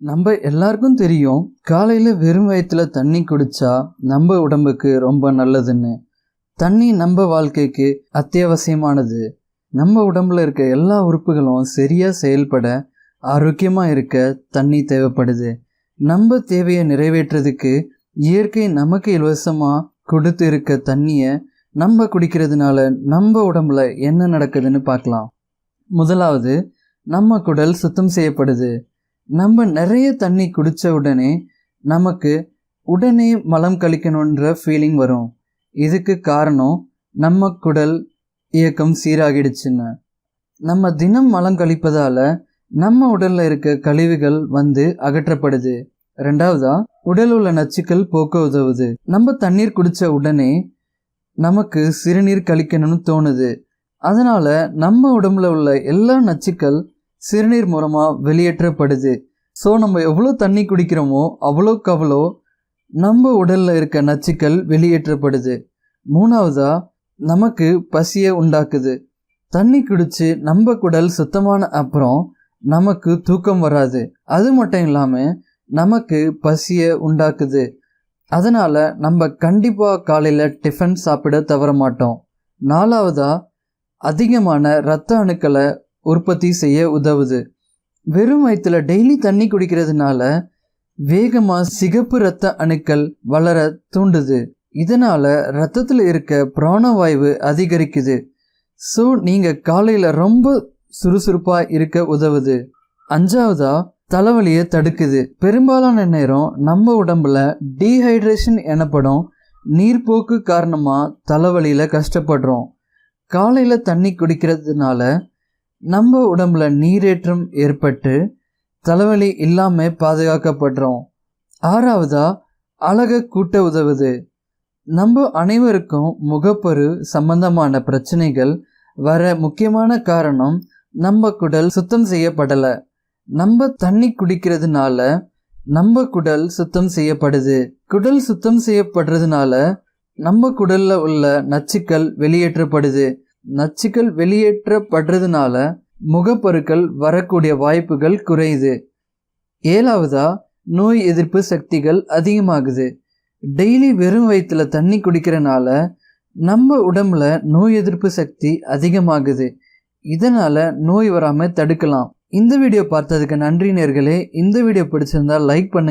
நம்ம எல்லாருக்கும் தெரியும், காலையில் வெறும் வயிற்றுல தண்ணி குடித்தா நம்ம உடம்புக்கு ரொம்ப நல்லதுன்னு. தண்ணி நம்ம வாழ்க்கைக்கு அத்தியாவசியமானது. நம்ம உடம்புல இருக்க எல்லா உறுப்புகளும் சரியாக செயல்பட, ஆரோக்கியமாக இருக்க தண்ணி தேவைப்படுது. நம்ம தேவையை நிறைவேற்றுறதுக்கு இயற்கை நமக்கு இலவசமாக கொடுத்து இருக்க தண்ணியை நம்ம குடிக்கிறதுனால நம்ம உடம்புல என்ன நடக்குதுன்னு பார்க்கலாம். முதலாவது, நம்ம குடல் சுத்தம் செய்யப்படுது. நம்ம நிறைய தண்ணி குடித்த உடனே நமக்கு உடனே மலம் கழிக்கணுன்ற ஃபீலிங் வரும். இதுக்கு காரணம் நம்ம குடல் இயக்கம் சீராகிடுச்சுன்னு. நம்ம தினம் மலம் கழிப்பதால் நம்ம உடலில் இருக்க கழிவுகள் வந்து அகற்றப்படுது. ரெண்டாவதா, உடல் உள்ள நச்சுக்கள் போக்க உதவுது. நம்ம தண்ணீர் குடித்த உடனே நமக்கு சிறுநீர் கழிக்கணும்னு தோணுது. அதனால் நம்ம உடம்புல உள்ள எல்லா நச்சுக்கள் சிறுநீர் மூலமாக வெளியேற்றப்படுது. ஸோ நம்ம எவ்வளோ தண்ணி குடிக்கிறோமோ அவ்வளோக்கு அவ்வளோ நம்ம உடலில் இருக்க நச்சுக்கள் வெளியேற்றப்படுது. மூணாவதா, நமக்கு பசியை உண்டாக்குது. தண்ணி குடித்து நம்ம குடல் சுத்தமான அப்புறம் நமக்கு தூக்கம் வராது. அது மட்டும் இல்லாமல் நமக்கு பசியை உண்டாக்குது. அதனால் நம்ம கண்டிப்பாக காலையில் டிஃபன் சாப்பிட தவற மாட்டோம். நாலாவதா, அதிகமான இரத்த அணுக்களை உற்பத்தி செய்ய உதவுது. வெறும் வயிற்றுல டெய்லி தண்ணி குடிக்கிறதுனால வேகமாக சிகப்பு இரத்த அணுக்கள் வளர தூண்டுது. இதனால் இரத்தத்தில் இருக்க பிராணவாயு அதிகரிக்குது. ஸோ நீங்கள் காலையில் ரொம்ப சுறுசுறுப்பாக இருக்க உதவுது. அஞ்சாவதா, தலைவலியை தடுக்குது. பெரும்பாலான நேரம் நம்ம உடம்புல டீஹைட்ரேஷன் எனப்படும் நீர்ப்போக்கு காரணமாக தலைவலியில் கஷ்டப்படுறோம். காலையில் தண்ணி குடிக்கிறதுனால நம்ம உடம்புல நீரேற்றம் ஏற்பட்டு தலைவலி இல்லாமல் பாதுகாக்கப்படுறோம். ஆறாவதா, அழகை கூட்ட உதவுது. நம்ம அனைவருக்கும் முகப்பரு சம்பந்தமான பிரச்சனைகள் வர முக்கியமான காரணம் நம்ம குடல் சுத்தம் செய்யப்படலை. நம்ம தண்ணி குடிக்கிறதுனால நம்ம குடல் சுத்தம் செய்யப்படுது. குடல் சுத்தம் செய்யப்படுறதுனால நம்ம குடல்ல உள்ள நச்சுக்கள் வெளியேற்றப்படுது. நச்சுக்கள் வெளியேற்றப்படுறதுனால முகப்பருக்கள் வரக்கூடிய வாய்ப்புகள் குறையுது. ஏழாவதா, நோய் எதிர்ப்பு சக்திகள் அதிகமாகுது. டெய்லி வெறும் வயிற்றுல தண்ணி குடிக்கிறனால நம்ம உடம்புல நோய் எதிர்ப்பு சக்தி அதிகமாகுது. இதனால் நோய் வராமல் தடுக்கலாம். இந்த வீடியோ பார்த்ததுக்கு நன்றி நேயர்களே. இந்த வீடியோ பிடிச்சிருந்தா லைக் பண்ணுங்க.